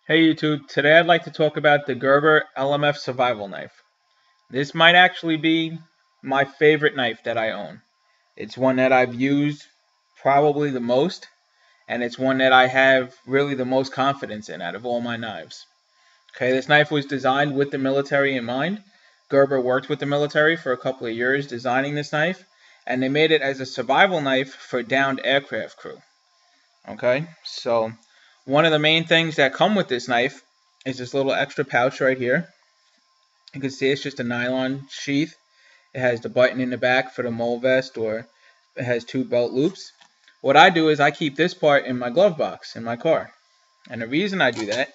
Hey YouTube, today I'd like to talk about the Gerber LMF survival knife. This might actually be my favorite knife that I own. It's one that I've used probably the most, and it's one that I have really the most confidence in out of all my knives. Okay, this knife was designed with the military in mind. Gerber worked with the military for a couple of years designing this knife, and they made it as a survival knife for downed aircraft crew. Okay, so one of the main things that come with this knife is this little extra pouch right here. You can see it's just a nylon sheath. It has the button in the back for the mole vest, or it has two belt loops. What I do is I keep this part in my glove box in my car. And the reason I do that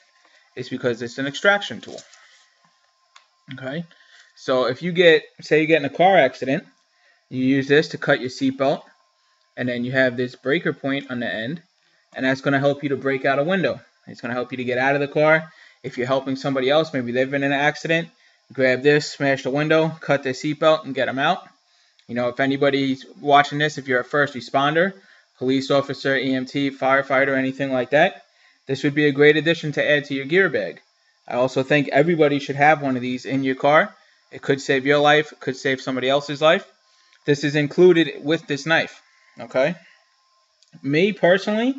is because it's an extraction tool. Okay, so if you say you get in a car accident, you use this to cut your seatbelt, and then you have this breaker point on the end, and that's going to help you to break out a window. It's going to help you to get out of the car. If you're helping somebody else, maybe they've been in an accident, grab this, smash the window, cut their seatbelt, and get them out. You know, if anybody's watching this, if you're a first responder, police officer, EMT, firefighter, anything like that, this would be a great addition to add to your gear bag. I also think everybody should have one of these in your car. It could save your life. It could save somebody else's life. This is included with this knife. Okay? Me personally,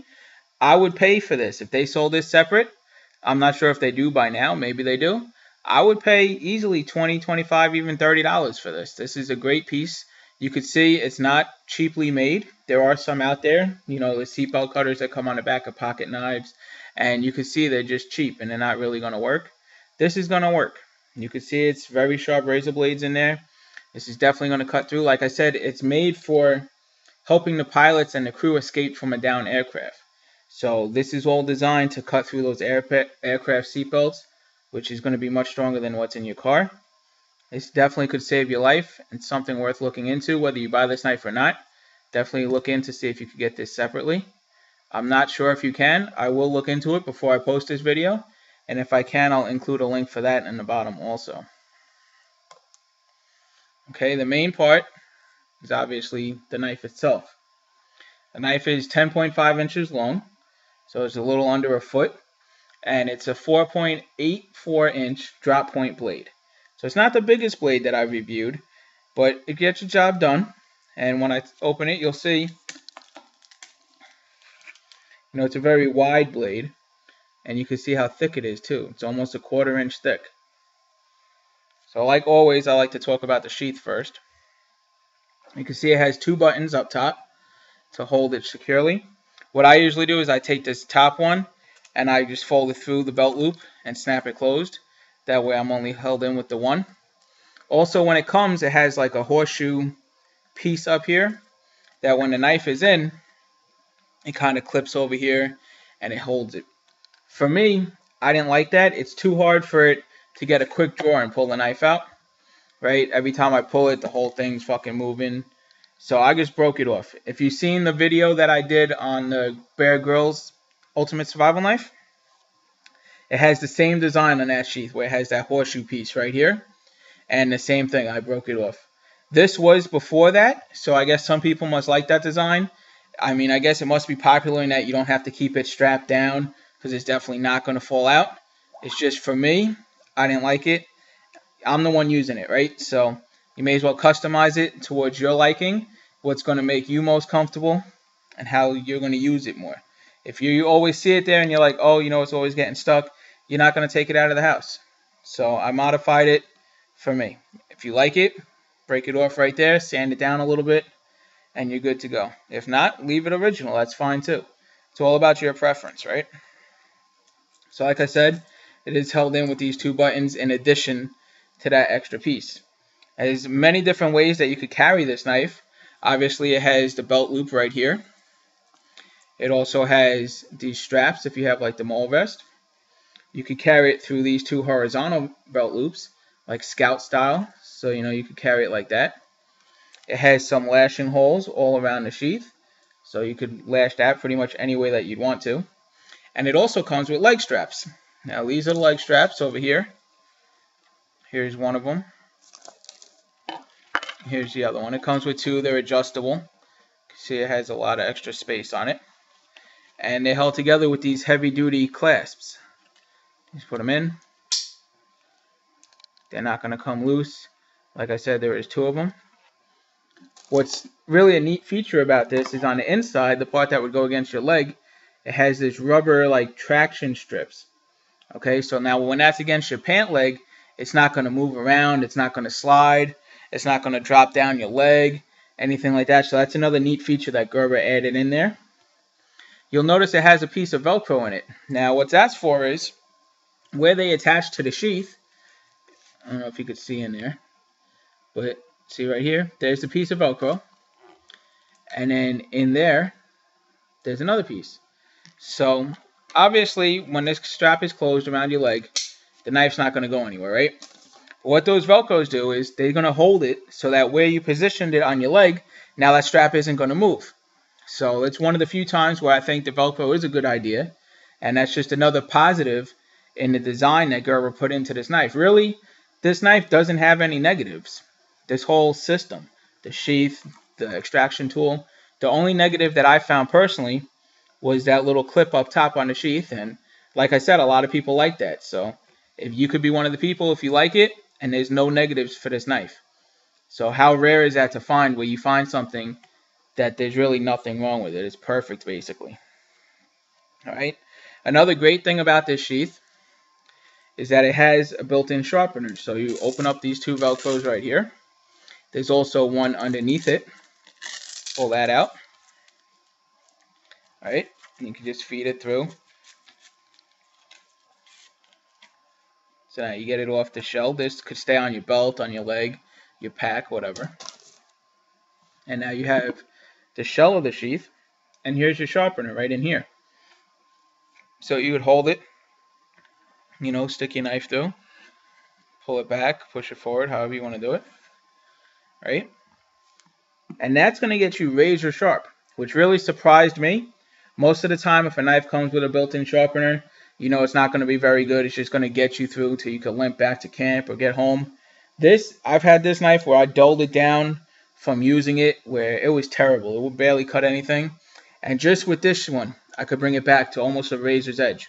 I would pay for this. If they sold this separate, I'm not sure if they do by now. Maybe they do. I would pay easily $20, $25, even $30 for this. This is a great piece. You could see it's not cheaply made. There are some out there, you know, the seatbelt cutters that come on the back of pocket knives, and you can see they're just cheap and they're not really going to work. This is going to work. You can see it's very sharp razor blades in there. This is definitely going to cut through. Like I said, it's made for helping the pilots and the crew escape from a downed aircraft. So this is all designed to cut through those aircraft seatbelts, which is going to be much stronger than what's in your car. This definitely could save your life and something worth looking into, whether you buy this knife or not. Definitely look in to see if you could get this separately. I'm not sure if you can. I will look into it before I post this video, and if I can, I'll include a link for that in the bottom also. Okay, the main part is obviously the knife itself. The knife is 10.5 inches long, so it's a little under a foot, and it's a 4.84 inch drop point blade. So it's not the biggest blade that I've reviewed, but it gets the job done. And when I open it, you'll see, it's a very wide blade, and you can see how thick it is too. It's almost a 1/4 inch thick. So like always, I like to talk about the sheath first. You can see it has two buttons up top to hold it securely. What I usually do is I take this top one and I just fold it through the belt loop and snap it closed. That way I'm only held in with the one. Also, when it comes, it has like a horseshoe piece up here that when the knife is in, it kind of clips over here and it holds it. For me, I didn't like that. It's too hard for it to get a quick draw and pull the knife out, right? Every time I pull it, the whole thing's fucking moving. So I just broke it off. If you've seen the video that I did on the Bear Grylls Ultimate Survival Knife, it has the same design on that sheath where it has that horseshoe piece right here. And the same thing, I broke it off. This was before that, so I guess some people must like that design. I mean, I guess it must be popular in that you don't have to keep it strapped down because it's definitely not going to fall out. It's just for me, I didn't like it. I'm the one using it, right? So you may as well customize it towards your liking, what's going to make you most comfortable, and how you're going to use it more. If you always see it there and you're like, oh, it's always getting stuck, you're not going to take it out of the house. So I modified it for me. If you like it, break it off right there, sand it down a little bit, and you're good to go. If not, leave it original. That's fine too. It's all about your preference, right? So like I said, it is held in with these two buttons in addition to that extra piece. There's many different ways that you could carry this knife. Obviously, it has the belt loop right here. It also has these straps if you have like the mole vest. You could carry it through these two horizontal belt loops, like scout style. So, you could carry it like that. It has some lashing holes all around the sheath. So you could lash that pretty much any way that you'd want to. And it also comes with leg straps. Now, these are the leg straps over here. Here's one of them. Here's the other one. It comes with two. They're adjustable. You can see it has a lot of extra space on it. And they're held together with these heavy-duty clasps. Just put them in. They're not going to come loose. Like I said, there is 2 of them. What's really a neat feature about this is on the inside, the part that would go against your leg, it has this rubber like traction strips. Okay, so now when that's against your pant leg, it's not going to move around, it's not going to slide, it's not going to drop down your leg, anything like that. So that's another neat feature that Gerber added in there. You'll notice it has a piece of Velcro in it. Now what that's for is where they attach to the sheath. I don't know if you could see in there, but see right here, there's a piece of Velcro, and then in there's another piece. So obviously when this strap is closed around your leg, the knife's not going to go anywhere, right? What those Velcros do is they're going to hold it so that where you positioned it on your leg, now that strap isn't going to move. So it's one of the few times where I think the Velcro is a good idea, and that's just another positive in the design that Gerber put into this knife. Really, this knife doesn't have any negatives. This whole system, the sheath, the extraction tool, the only negative that I found personally was that little clip up top on the sheath, and like I said, a lot of people like that. So if you could be one of the people, if you like it, and there's no negatives for this knife. So how rare is that to find where you find something that there's really nothing wrong with it? It's perfect, basically. All right. Another great thing about this sheath is that it has a built-in sharpener. So you open up these 2 Velcros right here. There's also one underneath it. Pull that out. All right. And you can just feed it through. So now you get it off the shell. This could stay on your belt, on your leg, your pack, whatever. And now you have the shell of the sheath, and here's your sharpener right in here. So you would hold it, stick your knife through, pull it back, push it forward, however you want to do it, right? And that's going to get you razor sharp, which really surprised me. Most of the time, if a knife comes with a built-in sharpener, it's not going to be very good. It's just going to get you through till you can limp back to camp or get home. I've had this knife where I dulled it down from using it, where it was terrible. It would barely cut anything. And just with this one, I could bring it back to almost a razor's edge,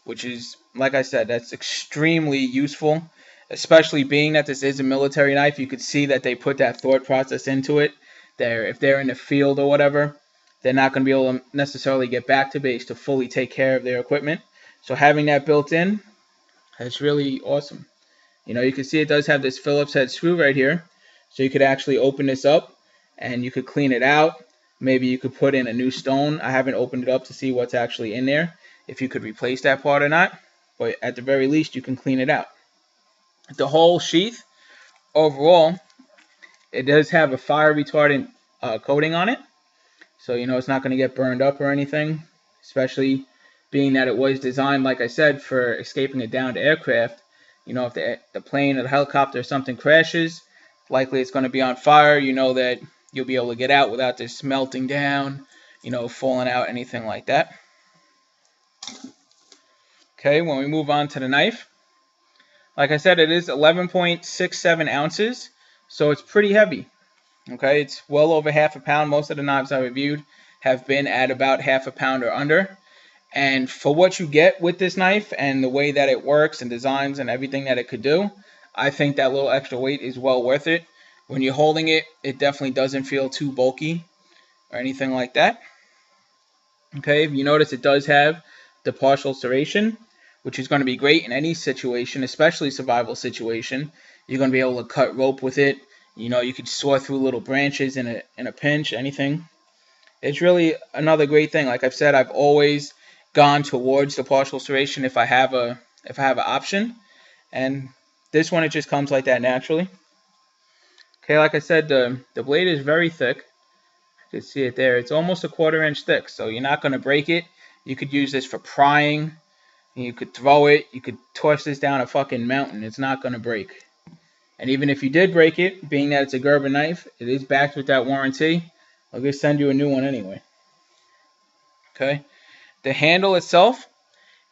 which is, like I said, that's extremely useful, especially being that this is a military knife. You could see that they put that thought process into it. If they're in the field or whatever, they're not going to be able to necessarily get back to base to fully take care of their equipment. So having that built in, that's really awesome. You can see it does have this Phillips head screw right here. So you could actually open this up and you could clean it out. Maybe you could put in a new stone. I haven't opened it up to see what's actually in there, if you could replace that part or not. But at the very least, you can clean it out. The whole sheath, overall, it does have a fire retardant coating on it. So, it's not going to get burned up or anything, especially being that it was designed, like I said, for escaping a downed aircraft. If the plane or the helicopter or something crashes, likely it's going to be on fire. That you'll be able to get out without this melting down, falling out, anything like that. Okay, when we move on to the knife, like I said, it is 11.67 ounces, so it's pretty heavy. Okay, it's well over half a pound. Most of the knives I reviewed have been at about half a pound or under. And for what you get with this knife and the way that it works and designs and everything that it could do, I think that little extra weight is well worth it. When you're holding it, it definitely doesn't feel too bulky or anything like that. Okay, if you notice, it does have the partial serration, which is going to be great in any situation, especially survival situation. You're going to be able to cut rope with it. You could saw through little branches in a pinch, anything. It's really another great thing. Like I've said, I've always gone towards the partial serration if I have an option, and this one, it just comes like that naturally. Okay, like I said, the blade is very thick. You can see it there. It's almost a 1/4 inch thick, so you're not going to break it. You could use this for prying. You could throw it. You could toss this down a fucking mountain. It's not going to break. And even if you did break it, being that it's a Gerber knife, it is backed with that warranty. I'll just send you a new one anyway. Okay. The handle itself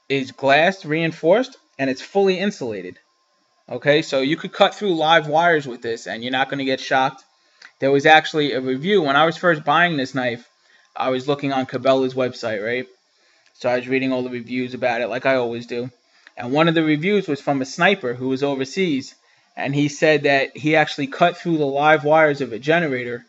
is glass reinforced, and it's fully insulated. Okay, so you could cut through live wires with this, and you're not going to get shocked. There was actually a review. When I was first buying this knife, I was looking on Cabela's website, right? So I was reading all the reviews about it, like I always do. And one of the reviews was from a sniper who was overseas, and he said that he actually cut through the live wires of a generator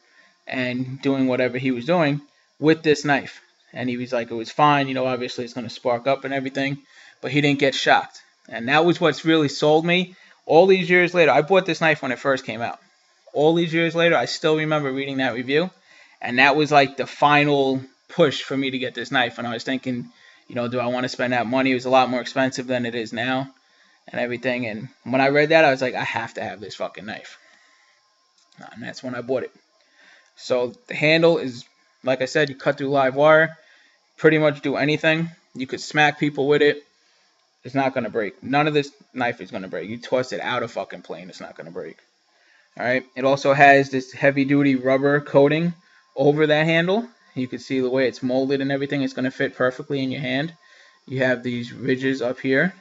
and doing whatever he was doing with this knife. And he was like, it was fine, obviously it's going to spark up and everything, but he didn't get shocked. And that was what's really sold me. All these years later, I bought this knife when it first came out. All these years later, I still remember reading that review, and that was like the final push for me to get this knife. And I was thinking, do I want to spend that money? It was a lot more expensive than it is now and everything. And when I read that, I was like, I have to have this fucking knife. And that's when I bought it. So the handle is, like I said, you cut through live wire, pretty much do anything. You could smack people with it. It's not going to break. None of this knife is going to break. You toss it out of fucking plane, it's not going to break. Alright, it also has this heavy-duty rubber coating over that handle. You can see the way it's molded and everything. It's going to fit perfectly in your hand. You have these ridges up here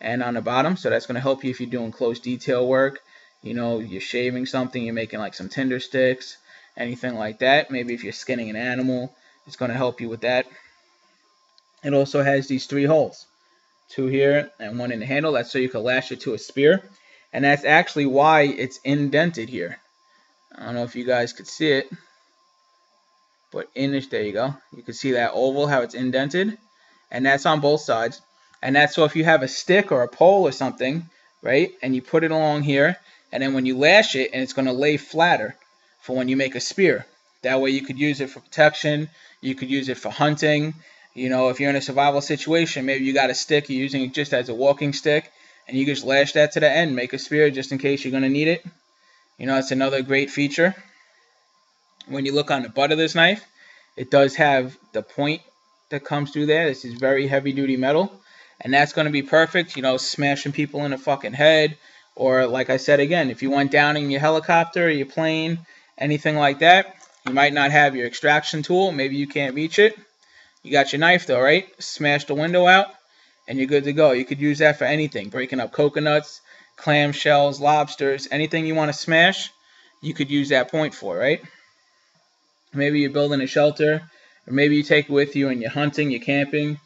and on the bottom, so that's going to help you if you're doing close detail work. You're shaving something, you're making like some tinder sticks, anything like that. Maybe if you're skinning an animal, it's going to help you with that. It also has these 3 holes, 2 here and 1 in the handle. That's so you can lash it to a spear. And that's actually why it's indented here. I don't know if you guys could see it, but there you go. You can see that oval, how it's indented. And that's on both sides. And that's so if you have a stick or a pole or something, right, and you put it along here, and then when you lash it, and it's going to lay flatter for when you make a spear. That way you could use it for protection. You could use it for hunting. If you're in a survival situation, maybe you got a stick, you're using it just as a walking stick, and you just lash that to the end, make a spear just in case you're going to need it. It's another great feature. When you look on the butt of this knife, it does have the point that comes through there. This is very heavy duty metal, and that's going to be perfect, smashing people in the fucking head, or like I said again, if you went down in your helicopter or your plane, anything like that, you might not have your extraction tool, maybe you can't reach it. You got your knife though, right? Smash the window out, and you're good to go. You could use that for anything, breaking up coconuts, clam shells, lobsters, anything you want to smash, you could use that point for, right? Maybe you're building a shelter, or maybe you take it with you and you're hunting, you're camping,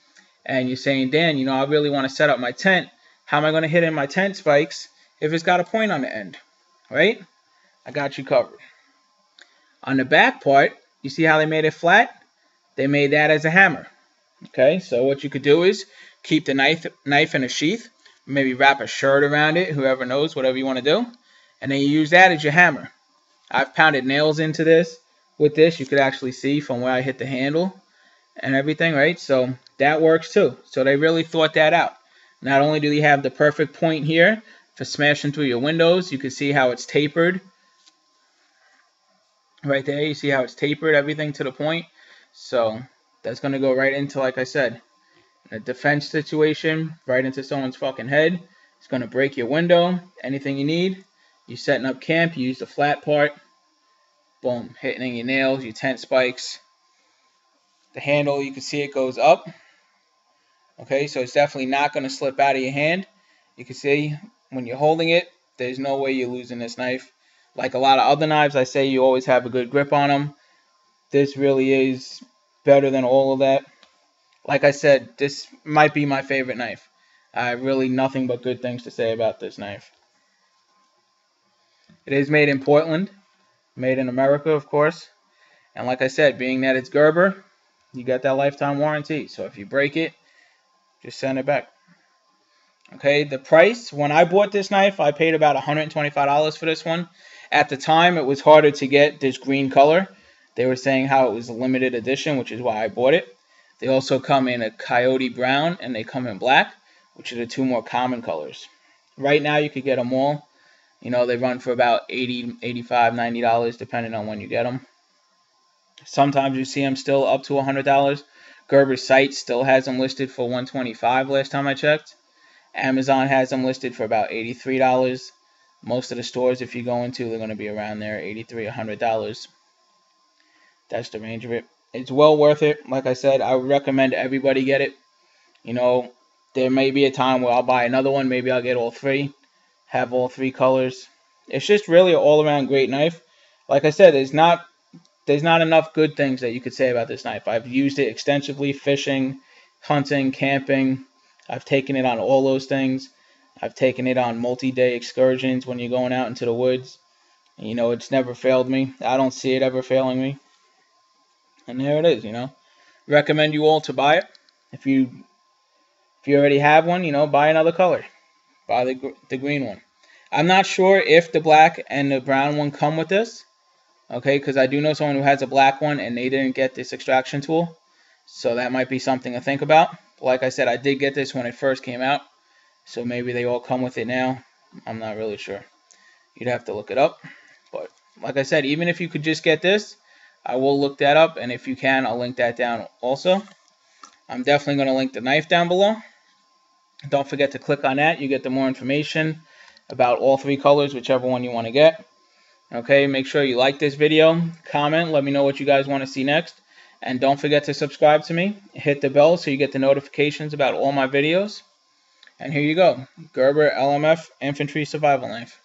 and you're saying, Dan, I really want to set up my tent. How am I going to hit in my tent spikes if it's got a point on the end, right? I got you covered. On the back part, you see how they made it flat? They made that as a hammer. Okay, so what you could do is keep the knife in a sheath, maybe wrap a shirt around it, whoever knows, whatever you want to do, and then you use that as your hammer. I've pounded nails into this. With this, you could actually see from where I hit the handle and everything, right? So that works too. So they really thought that out. Not only do they have the perfect point here for smashing through your windows, you can see how it's tapered. Right there, you see how it's tapered, everything to the point. So that's going to go right into, like I said, a defense situation, right into someone's fucking head. It's going to break your window, anything you need. You're setting up camp, you use the flat part. Boom, hitting your nails, your tent spikes. The handle, you can see it goes up. Okay, so it's definitely not going to slip out of your hand. You can see when you're holding it, there's no way you're losing this knife. Like a lot of other knives, I say you always have a good grip on them. This really is better than all of that. Like I said, this might be my favorite knife. I have really nothing but good things to say about this knife. It is made in Portland, made in America, of course. And like I said, being that it's Gerber, you got that lifetime warranty. So if you break it, just send it back. Okay, the price, when I bought this knife, I paid about $125 for this one. At the time, it was harder to get this green color. They were saying how it was a limited edition, which is why I bought it. They also come in a coyote brown, and they come in black, which are the 2 more common colors. Right now, you could get them all. They run for about $80, $85, $90, depending on when you get them. Sometimes you see them still up to $100. Gerber's site still has them listed for $125 last time I checked. Amazon has them listed for about $83. Most of the stores, if you go into, they're going to be around there, $83, $100. That's the range of it. It's well worth it. Like I said, I would recommend everybody get it. There may be a time where I'll buy another one. Maybe I'll get all 3, have all 3 colors. It's just really an all-around great knife. Like I said, there's not enough good things that you could say about this knife. I've used it extensively, fishing, hunting, camping. I've taken it on all those things. I've taken it on multi-day excursions when you're going out into the woods. You know, it's never failed me. I don't see it ever failing me. And there it is, you know. Recommend you all to buy it. If you already have one, you know, buy another color. Buy the green one. I'm not sure if the black and the brown one come with this. Okay, because I do know someone who has a black one and they didn't get this extraction tool. So that might be something to think about. Like I said, I did get this when it first came out. So maybe they all come with it now. I'm not really sure. You'd have to look it up. But like I said, even if you could just get this, I will look that up. And if you can, I'll link that down also. I'm definitely going to link the knife down below. Don't forget to click on that. You get the more information about all three colors, whichever one you want to get. Okay, make sure you like this video, comment, let me know what you guys want to see next. And don't forget to subscribe to me. Hit the bell so you get the notifications about all my videos. And here you go, Gerber LMF Infantry Survival Knife.